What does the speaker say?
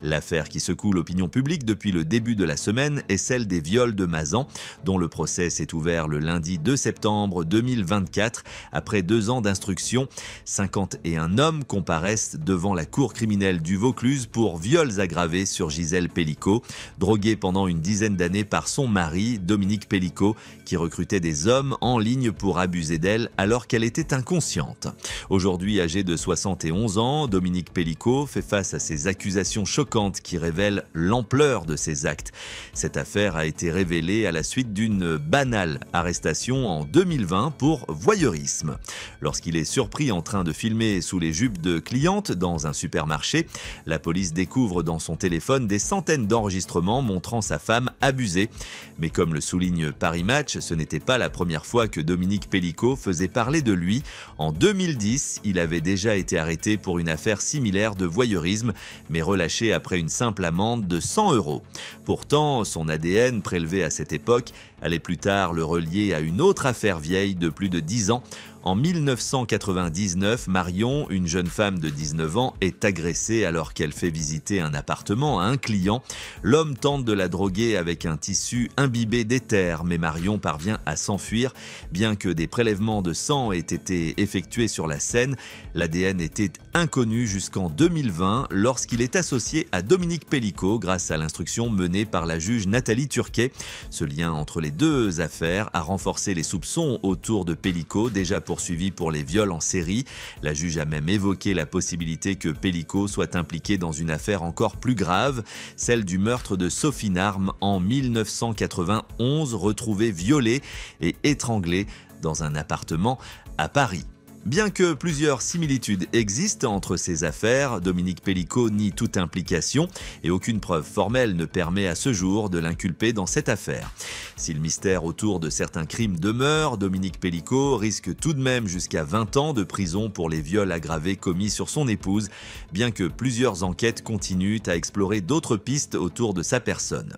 L'affaire qui secoue l'opinion publique depuis le début de la semaine est celle des viols de Mazan, dont le procès s'est ouvert le lundi 2 septembre 2024. Après 2 ans d'instruction, 51 hommes comparaissent devant la cour criminelle du Vaucluse pour viols aggravés sur Gisèle Pelicot, droguée pendant une dizaine d'années par son mari, Dominique Pelicot, qui recrutait des hommes en ligne pour abuser d'elle alors qu'elle était inconsciente. Aujourd'hui âgée de 71 ans, Dominique Pelicot fait face à ces accusations choquantes qui révèle l'ampleur de ses actes. Cette affaire a été révélée à la suite d'une banale arrestation en 2020 pour voyeurisme. Lorsqu'il est surpris en train de filmer sous les jupes de clientes dans un supermarché, la police découvre dans son téléphone des centaines d'enregistrements montrant sa femme abusée. Mais comme le souligne Paris Match, ce n'était pas la première fois que Dominique Pelicot faisait parler de lui. En 2010, il avait déjà été arrêté pour une affaire similaire de voyeurisme, mais relâché après une simple amende de 100 €. Pourtant, son ADN prélevé à cette époque allait plus tard le relier à une autre affaire vieille de plus de 10 ans. En 1999, Marion, une jeune femme de 19 ans, est agressée alors qu'elle fait visiter un appartement à un client. L'homme tente de la droguer avec un tissu imbibé d'éther, mais Marion parvient à s'enfuir. Bien que des prélèvements de sang aient été effectués sur la scène, l'ADN était inconnu jusqu'en 2020 lorsqu'il est associé à Dominique Pelicot grâce à l'instruction menée par la juge Nathalie Turquet. Ce lien entre les deux affaires a renforcé les soupçons autour de Pelicot, déjà poursuivi pour les viols en série. La juge a même évoqué la possibilité que Pelicot soit impliqué dans une affaire encore plus grave, celle du meurtre de Sophie Narme en 1991, retrouvée violée et étranglée dans un appartement à Paris. Bien que plusieurs similitudes existent entre ces affaires, Dominique Pelicot nie toute implication et aucune preuve formelle ne permet à ce jour de l'inculper dans cette affaire. Si le mystère autour de certains crimes demeure, Dominique Pelicot risque tout de même jusqu'à 20 ans de prison pour les viols aggravés commis sur son épouse, bien que plusieurs enquêtes continuent à explorer d'autres pistes autour de sa personne.